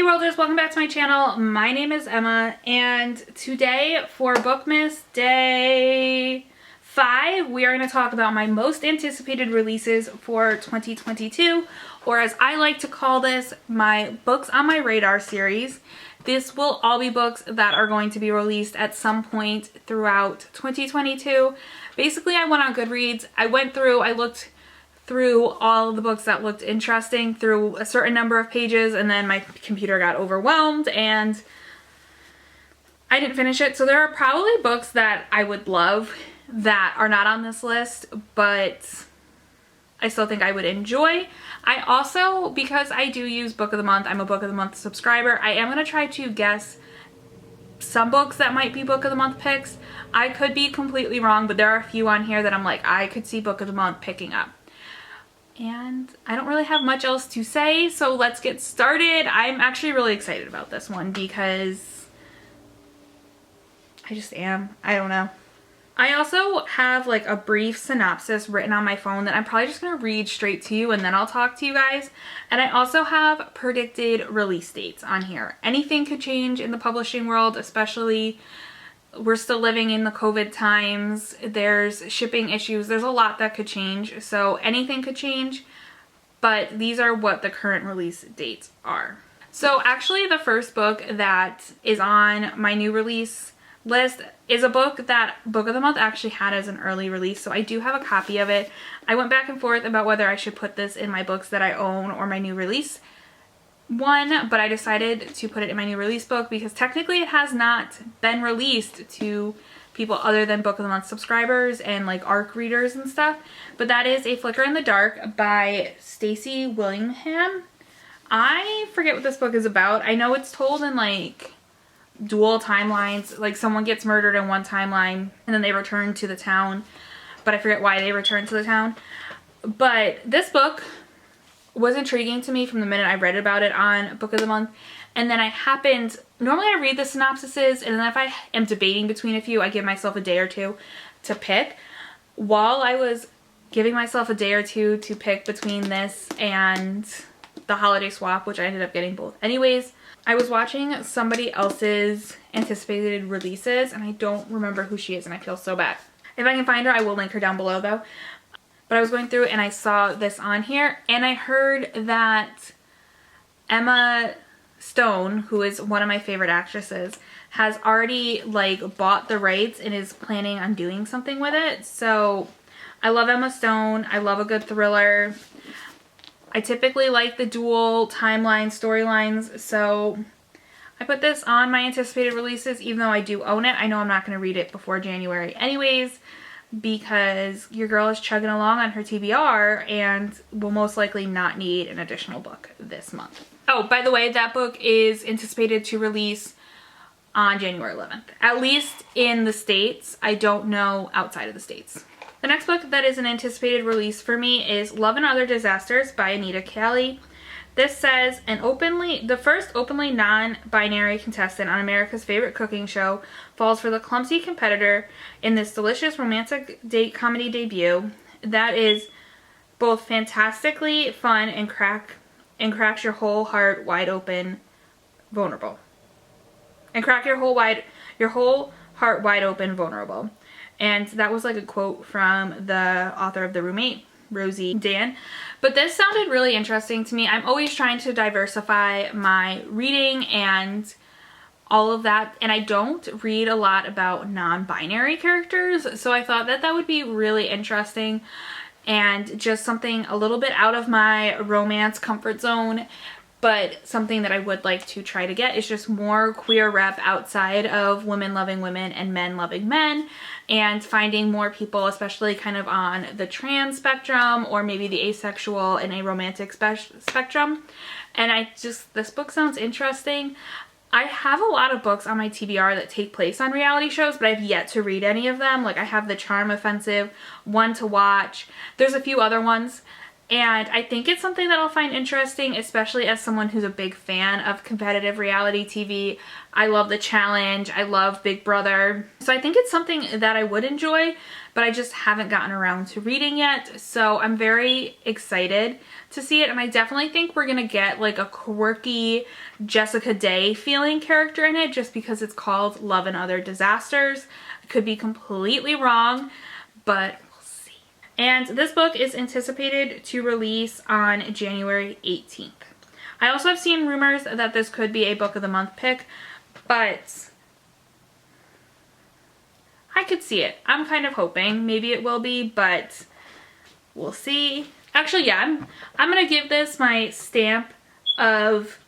Hey worlders, welcome back to my channel. My name is Emma, and today for Bookmas Day 5, we are going to talk about my most anticipated releases for 2022, or as I like to call this, my Books on My Radar series. This will all be books that are going to be released at some point throughout 2022. Basically, I went on Goodreads. I looked through all the books that looked interesting through a certain number of pages, and then my computer got overwhelmed and I didn't finish it. So there are probably books that I would love that are not on this list, but I still think I would enjoy. I also, because I do use Book of the Month, I'm a Book of the Month subscriber, I am going to try to guess some books that might be Book of the Month picks. I could be completely wrong, but there are a few on here that I'm like, I could see Book of the Month picking up. And I don't really have much else to say, so let's get started. I'm actually really excited about this one because I just am. I don't know. I also have like a brief synopsis written on my phone that I'm probably just going to read straight to you and then I'll talk to you guys. And I also have predicted release dates on here. Anything could change in the publishing world, especially we're still living in the COVID times. There's shipping issues. There's a lot that could change. So anything could change, but these are what the current release dates are. So actually the first book that is on my new release list is a book that Book of the Month actually had as an early release. So I do have a copy of it. I went back and forth about whether I should put this in my books that I own or my new release one, but I decided to put it in my new release book because technically it has not been released to people other than Book of the Month subscribers and like ARC readers and stuff. But that is A Flicker in the Dark by Stacey Willingham. I forget what this book is about. I know it's told in like dual timelines, like someone gets murdered in one timeline and then they return to the town, but I forget why they return to the town. But this book was intriguing to me from the minute I read about it on Book of the Month. And then normally I read the synopsises, and then if I am debating between a few, I give myself a day or two to pick. While I was giving myself a day or two to pick between this and the Holiday Swap, which I ended up getting both anyways, I was watching somebody else's anticipated releases, and I don't remember who she is, and I feel so bad. If I can find her, I will link her down below though. But I was going through and I saw this on here, and I heard that Emma Stone, who is one of my favorite actresses, has already like bought the rights and is planning on doing something with it. So I love Emma Stone. I love a good thriller. I typically like the dual timeline storylines, so I put this on my anticipated releases even though I do own it. I know I'm not going to read it before January anyways, because your girl is chugging along on her TBR and will most likely not need an additional book this month. Oh, by the way, that book is anticipated to release on January 11th, at least in the States. I don't know outside of the States. The next book that is an anticipated release for me is Love and Other Disasters by Anita Kelly. This says, the first openly non-binary contestant on America's favorite cooking show falls for the clumsy competitor in this delicious romantic comedy debut that is both fantastically fun and cracks your whole heart wide open vulnerable. And crack your whole heart wide open vulnerable. And that was like a quote from the author of The Roommate, Rosie Dan. But this sounded really interesting to me. I'm always trying to diversify my reading and all of that, and I don't read a lot about non-binary characters, so I thought that that would be really interesting and just something a little bit out of my romance comfort zone, but something that I would like to try to get is just more queer rep outside of women loving women and men loving men, and finding more people, especially kind of on the trans spectrum or maybe the asexual and aromantic spectrum. And this book sounds interesting. I have a lot of books on my TBR that take place on reality shows, but I've yet to read any of them. Like I have The Charm Offensive, One to Watch. There's a few other ones. And I think it's something that I'll find interesting, especially as someone who's a big fan of competitive reality TV. I love The Challenge. I love Big Brother. So I think it's something that I would enjoy, but I just haven't gotten around to reading yet. So I'm very excited to see it. And I definitely think we're going to get like a quirky Jessica Day feeling character in it, just because it's called Love and Other Disasters. I could be completely wrong, but and this book is anticipated to release on January 18th. I also have seen rumors that this could be a book of the month pick, but I could see it. I'm kind of hoping maybe it will be, but we'll see. Actually, yeah, I'm going to give this my stamp of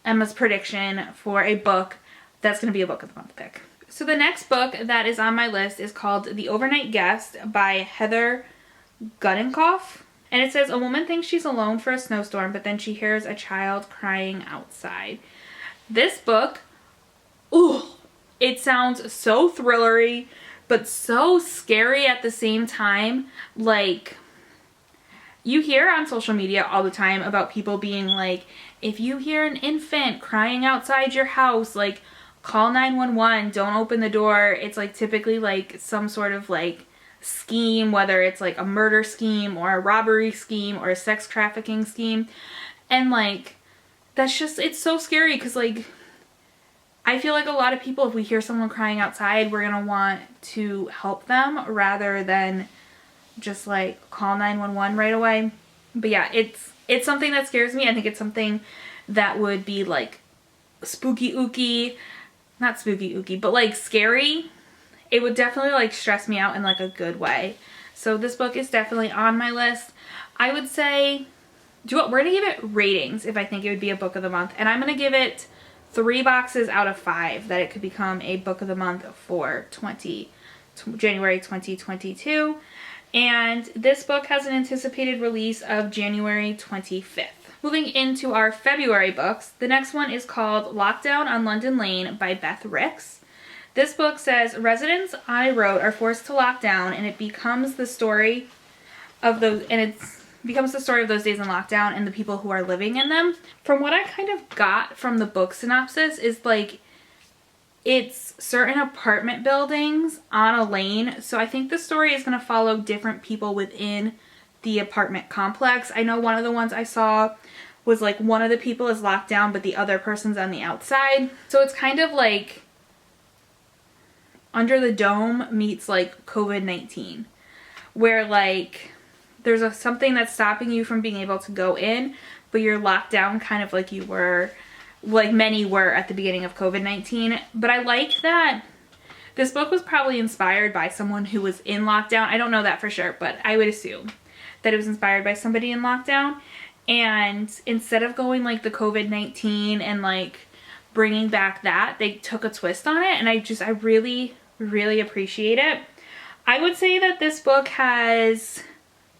Emma's prediction for a book that's going to be a book of the month pick. So the next book that is on my list is called The Overnight Guest by Heather Gudenkoff, and it says a woman thinks she's alone for a snowstorm, but then she hears a child crying outside. This book, ooh, it sounds so thrillery, but so scary at the same time. Like, you hear on social media all the time about people being like, if you hear an infant crying outside your house, like, call 911, don't open the door. It's like typically like some sort of like scheme, whether it's like a murder scheme or a robbery scheme or a sex trafficking scheme. And like, that's just, it's so scary because like, I feel like a lot of people, if we hear someone crying outside, we're gonna want to help them rather than just like call 911 right away. But yeah, it's something that scares me. I think it's something that would be like spooky ooky, not spooky ooky, but like scary. It would definitely like stress me out in like a good way. So this book is definitely on my list. I would say, we're gonna give it ratings if I think it would be a book of the month. And I'm gonna give it 3 boxes out of 5 that it could become a book of the month for January 2022. And this book has an anticipated release of January 25th. Moving into our February books, the next one is called Lockdown on London Lane by Beth Ricks. This book says residents on a road are forced to lock down, and it becomes the story of those days in lockdown and the people who are living in them. From what I kind of got from the book synopsis is like it's certain apartment buildings on a lane. So I think the story is going to follow different people within the apartment complex. I know one of the ones I saw was like one of the people is locked down, but the other person's on the outside. So it's kind of like Under the Dome meets like COVID-19, where like there's something that's stopping you from being able to go in, but you're locked down kind of like you were, like many were at the beginning of COVID-19. But I like that this book was probably inspired by someone who was in lockdown. I don't know that for sure, but I would assume that it was inspired by somebody in lockdown. And instead of going like the COVID-19 and like bringing back that, they took a twist on it. And I really, really appreciate it. I would say that this book has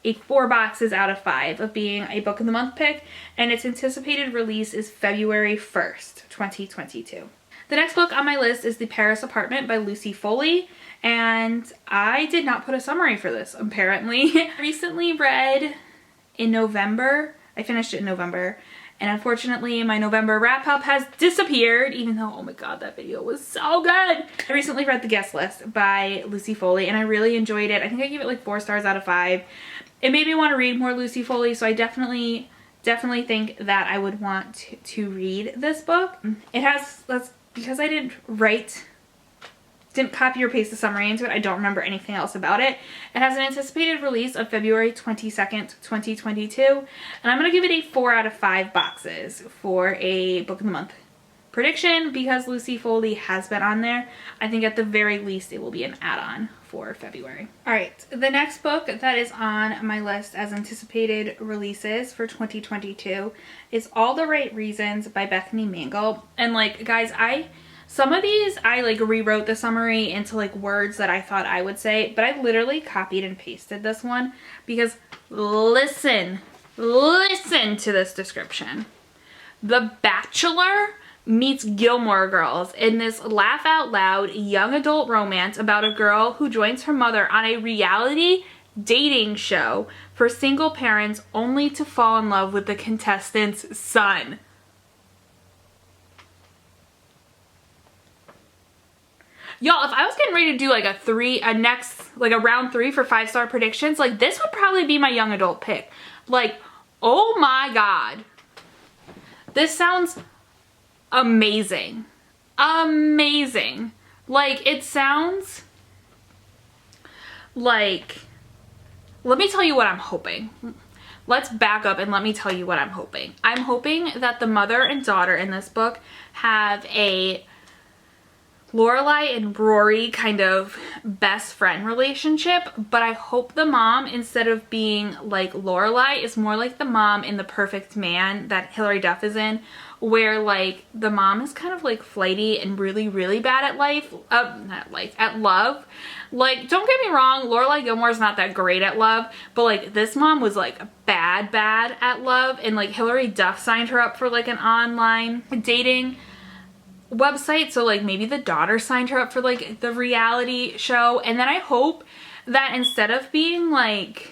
a 4 boxes out of 5 of being a book of the month pick, and its anticipated release is February 1st, 2022. The next book on my list is The Paris Apartment by Lucy Foley, and I did not put a summary for this, apparently. I recently read in November, I finished it in November, and unfortunately my November wrap up has disappeared, even though, oh my god, that video was so good. I recently read The Guest List by Lucy Foley, and I really enjoyed it. I think I gave it like 4 stars out of 5. It made me want to read more Lucy Foley, so I definitely think that I would want to read this book. It has, because I didn't copy or paste the summary into it, I don't remember anything else about it. It has an anticipated release of February 22nd, 2022, and I'm going to give it a 4 out of 5 boxes for a book of the month prediction because Lucy Foley has been on there. I think at the very least it will be an add-on for February. Alright, the next book that is on my list as anticipated releases for 2022 is All the Right Reasons by Bethany Mangle. And like, guys, some of these I like rewrote the summary into like words that I thought I would say, but I literally copied and pasted this one because listen to this description. The Bachelor meets Gilmore Girls in this laugh out loud young adult romance about a girl who joins her mother on a reality dating show for for single parents only to fall in love with the contestant's son. Y'all, if I was getting ready to do like a round 3 for 5-star predictions, like this would probably be my young adult pick. Like, oh my God. This sounds amazing. Amazing. Like, it sounds like, let me tell you what I'm hoping. Let's back up and let me tell you what I'm hoping. I'm hoping that the mother and daughter in this book have a Lorelai and Rory kind of best friend relationship, but I hope the mom, instead of being like Lorelai, is more like the mom in The Perfect Man that Hilary Duff is in, where like the mom is kind of like flighty and really, really bad at at love. Like, don't get me wrong, Lorelai Gilmore is not that great at love, but like this mom was like bad at love, and like Hilary Duff signed her up for like an online dating website, so like maybe the daughter signed her up for like the reality show. And then I hope that instead of being like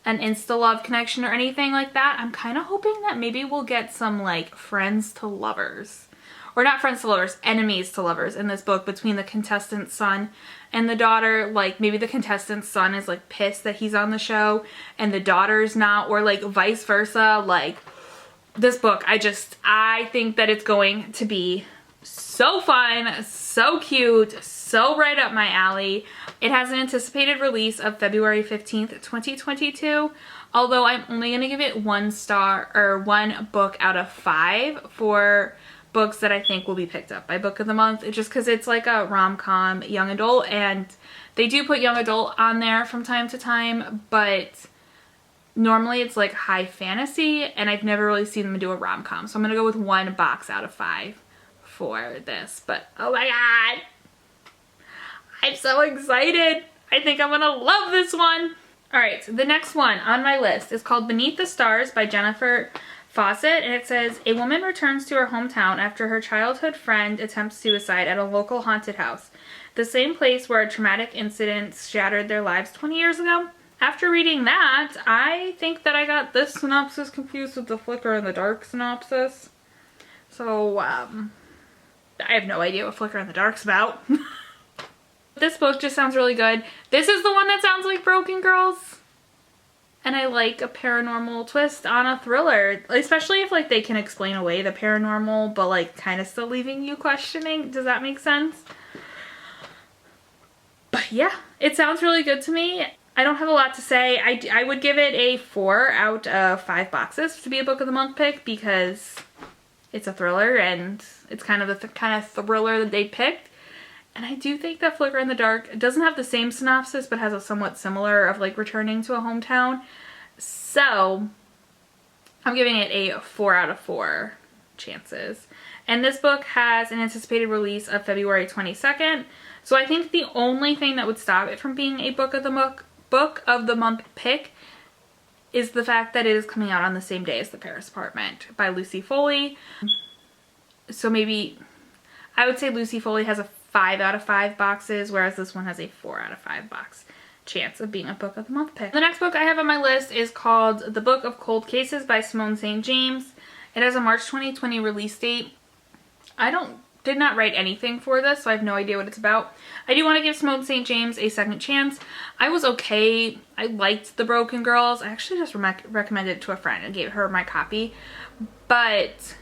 an insta love connection or anything like that, I'm kind of hoping that maybe we'll get some like friends to lovers, or not friends to lovers, enemies to lovers in this book between the contestant's son and the daughter. Like maybe the contestant's son is like pissed that he's on the show and the daughter's not, or like vice versa. Like, this book, I think that it's going to be so fun, so cute, so right up my alley. It has an anticipated release of February 15th, 2022, although I'm only going to give it 1 star, or 1 book out of 5 for books that I think will be picked up by Book of the Month, just because it's like a rom-com young adult, and they do put young adult on there from time to time, but normally it's like high fantasy, and I've never really seen them do a rom-com. So I'm gonna go with 1 box out of 5 for this. But oh my God, I'm so excited. I think I'm gonna love this one. All right, so the next one on my list is called Beneath the Stars by Jennifer Fawcett, and it says, a woman returns to her hometown after her childhood friend attempts suicide at a local haunted house, the same place where a traumatic incident shattered their lives 20 years ago. After reading that, I think that I got this synopsis confused with the Flicker in the Dark synopsis. So, I have no idea what Flicker in the Dark's about. This book just sounds really good. This is the one that sounds like Broken Girls. And I like a paranormal twist on a thriller, especially if like they can explain away the paranormal, but like kind of still leaving you questioning. Does that make sense? But yeah, it sounds really good to me. I don't have a lot to say. I would give it a 4 out of 5 boxes to be a Book of the Month pick, because it's a thriller and it's kind of the kind of thriller that they picked. And I do think that Flicker in the Dark doesn't have the same synopsis, but has a somewhat similar of like returning to a hometown. So I'm giving it a 4 out of 4 chances. And this book has an anticipated release of February 22nd. So I think the only thing that would stop it from being a Book of the Month pick is the fact that it is coming out on the same day as The Paris Apartment by Lucy Foley. So maybe I would say Lucy Foley has a 5 out of 5 boxes, whereas this one has a 4 out of 5 box chance of being a Book of the Month pick. The next book I have on my list is called The Book of Cold Cases by Simone St. James. It has a March 2020 release date. I did not write anything for this, so I have no idea what it's about. I do want to give Simone St. James a second chance. I was okay. I liked The Broken Girls. I actually just recommended it to a friend and gave her my copy. But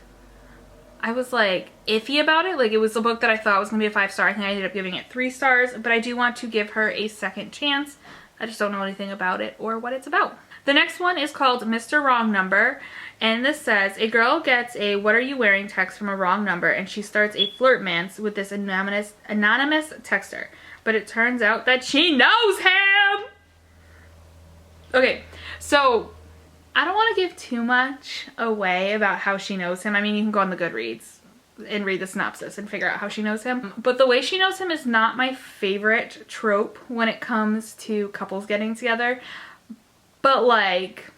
I was like iffy about it. Like, it was a book that I thought was going to be a 5-star. I think I ended up giving it 3 stars. But I do want to give her a second chance. I just don't know anything about it or what it's about. The next one is called Mr. Wrong Number. And this says, a girl gets a "what are you wearing" text from a wrong number, and she starts a flirtmance with this anonymous texter. But it turns out that she knows him! Okay, so I don't want to give too much away about how she knows him. I mean, you can go on the Goodreads and read the synopsis and figure out how she knows him. But the way she knows him is not my favorite trope when it comes to couples getting together. But like,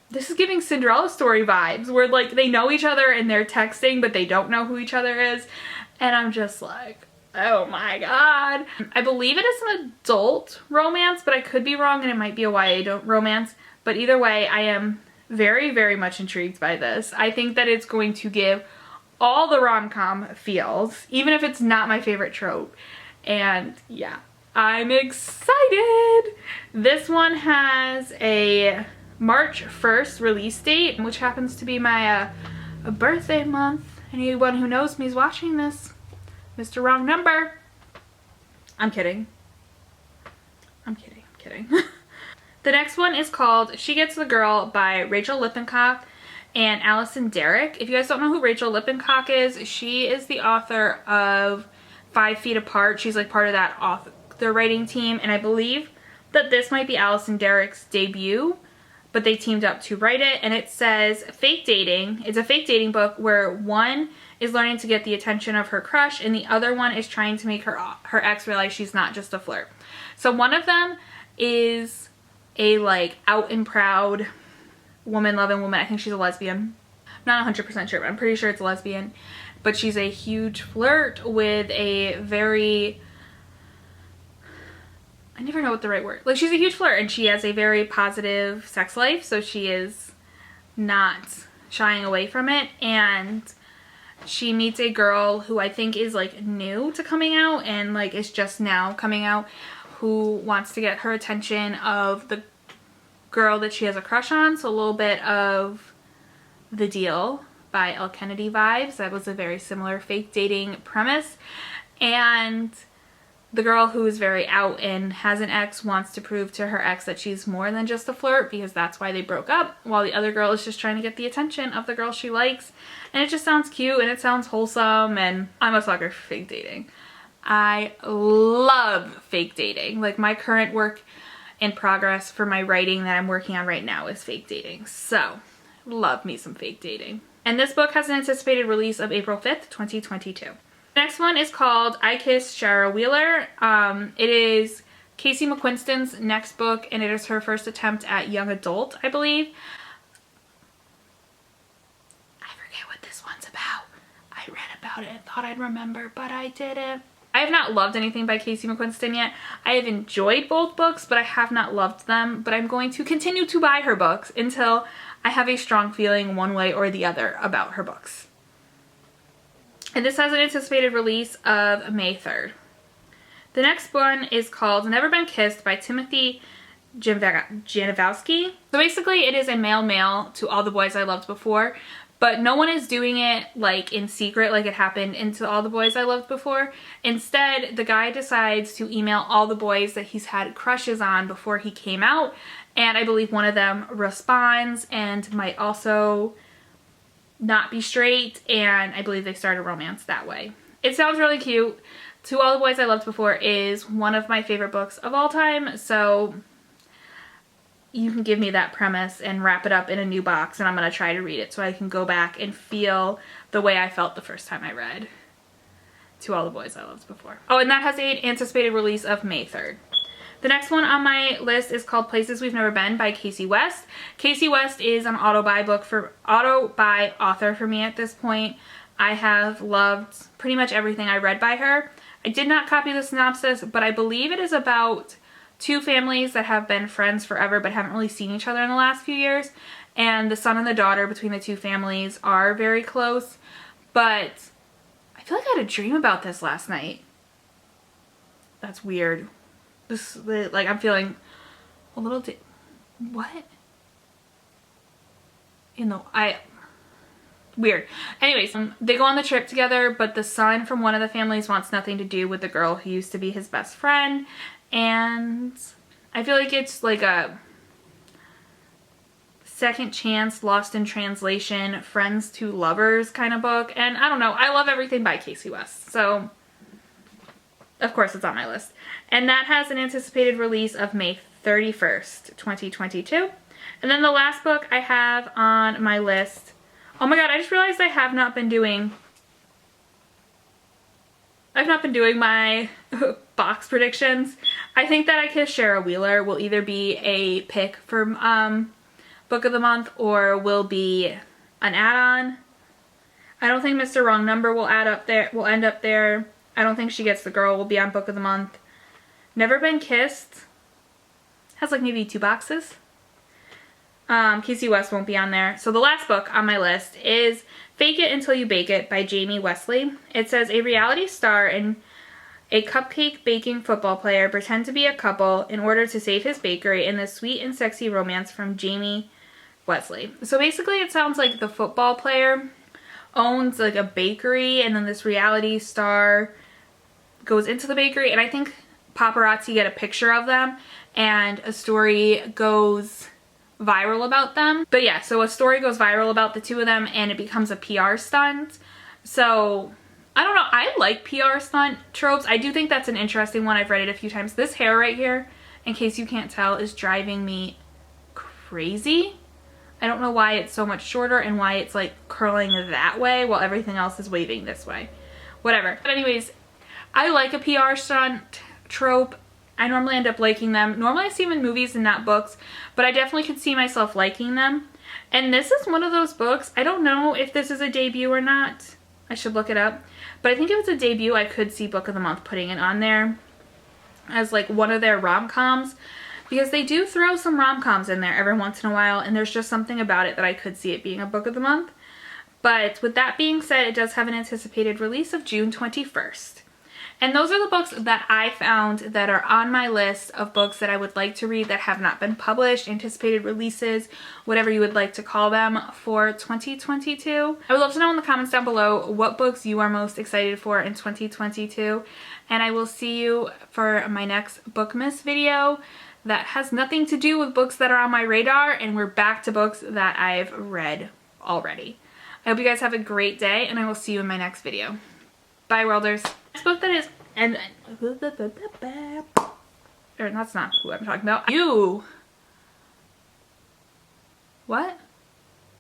this is giving Cinderella story vibes, where like they know each other and they're texting, but they don't know who each other is. And I'm just like, Oh my god. I believe it is an adult romance, but I could be wrong and it might be a YA romance. But either way, I am very, very much intrigued by this. I think that it's going to give all the rom-com feels, even if it's not my favorite trope. And yeah, I'm excited. This one has a March 1st release date, which happens to be my birthday month. Anyone who knows me is watching this. Mr. Wrong Number. I'm kidding. I'm kidding. I'm kidding. The next one is called She Gets the Girl by Rachel Lippincott and Allison Derrick. If you guys don't know who Rachel Lippincott is, she is the author of 5 Feet Apart. She's like part of that author writing team, and I believe that this might be Allison Derrick's debut, but they teamed up to write it. And it says fake dating. It's a fake dating book where one is learning to get the attention of her crush and the other one is trying to make her ex realize she's not just a flirt. So one of them is a like out and proud woman, loving woman. I think she's a lesbian. I'm not 100% sure, but I'm pretty sure it's a lesbian. But she's a huge flirt with a very, I never know what the right word, like she's a huge flirt and she has a very positive sex life, so she is not shying away from it. And she meets a girl who I think is like new to coming out and like is just now coming out, who wants to get her attention of the girl that she has a crush on. So a little bit of The Deal by Elle Kennedy vibes. That was a very similar fake dating premise. And the girl who is very out and has an ex wants to prove to her ex that she's more than just a flirt, because that's why they broke up, while the other girl is just trying to get the attention of the girl she likes. And it just sounds cute and it sounds wholesome, and I'm a sucker for fake dating. I love fake dating. Like my current work in progress for my writing that I'm working on right now is fake dating. So love me some fake dating. And this book has an anticipated release of April 5th, 2022. Next one is called I Kissed Shara Wheeler. It is Casey McQuiston's next book, and it is her first attempt at young adult, I believe. I forget what this one's about. I read about it and thought I'd remember, but I didn't. I have not loved anything by Casey McQuiston yet. I have enjoyed both books, but I have not loved them. But I'm going to continue to buy her books until I have a strong feeling one way or the other about her books. And this has an anticipated release of May 3rd. The next one is called Never Been Kissed by Timothy Jenovsky. So basically it is a male mail to all the boys I loved before, but no one is doing it like in secret like it happened into All the Boys I Loved Before. Instead, the guy decides to email all the boys that he's had crushes on before he came out, and I believe one of them responds and might also not be straight, and I believe they start a romance that way. It sounds really cute. To All the Boys I Loved Before is one of my favorite books of all time, so you can give me that premise and wrap it up in a new box, and I'm going to try to read it so I can go back and feel the way I felt the first time I read To All the Boys I Loved Before. Oh, and that has an anticipated release of May 3rd. The next one on my list is called Places We've Never Been by Casey West. Casey West is an auto-buy author for me at this point. I have loved pretty much everything I read by her. I did not copy the synopsis, but I believe it is about two families that have been friends forever but haven't really seen each other in the last few years. And the son and the daughter between the two families are very close. But I feel like I had a dream about this last night. That's weird. This, like, I'm feeling a little, what? Weird. Anyways, they go on the trip together, but the son from one of the families wants nothing to do with the girl who used to be his best friend. And I feel like it's like a second chance, lost in translation, friends to lovers kind of book. And I don't know, I love everything by Casey West, so of course it's on my list. And that has an anticipated release of May 31st, 2022. And then the last book I have on my list, oh my god, I just realized I have not been doing my box predictions. I think that I Kissed Shara Wheeler will either be a pick for book of the month or will be an add-on. I don't think Mr. Wrong Number will end up there. I Don't Think She Gets the Girl will be on Book of the Month. Never Been Kissed has like maybe 2 boxes. Casey West won't be on there. So the last book on my list is Fake It Until You Bake It by Jamie Wesley. It says a reality star and a cupcake baking football player pretend to be a couple in order to save his bakery in this sweet and sexy romance from Jamie Wesley. So basically it sounds like the football player owns like a bakery, and then this reality star goes into the bakery, and I think paparazzi get a picture of them and a story goes viral about them. But yeah, so a story goes viral about the 2 of them and it becomes a PR stunt. So I don't know, I like PR stunt tropes. I do think that's an interesting one. I've read it a few times. This hair right here, in case you can't tell, is driving me crazy. I don't know why it's so much shorter and why it's like curling that way while everything else is waving this way. Whatever. But anyways, I like a PR stunt trope. I normally end up liking them. Normally I see them in movies and not books, but I definitely could see myself liking them. And this is one of those books. I don't know if this is a debut or not. I should look it up. But I think if it's a debut, I could see Book of the Month putting it on there as like one of their rom-coms, because they do throw some rom-coms in there every once in a while, and there's just something about it that I could see it being a Book of the Month. But with that being said, it does have an anticipated release of June 21st. And those are the books that I found that are on my list of books that I would like to read that have not been published, anticipated releases, whatever you would like to call them, for 2022. I would love to know in the comments down below what books you are most excited for in 2022. And I will see you for my next Bookmas video that has nothing to do with books that are on my radar, and we're back to books that I've read already. I hope you guys have a great day, and I will see you in my next video. Bye, Worlders. This book that is, and or that's not who I'm talking about. You. What?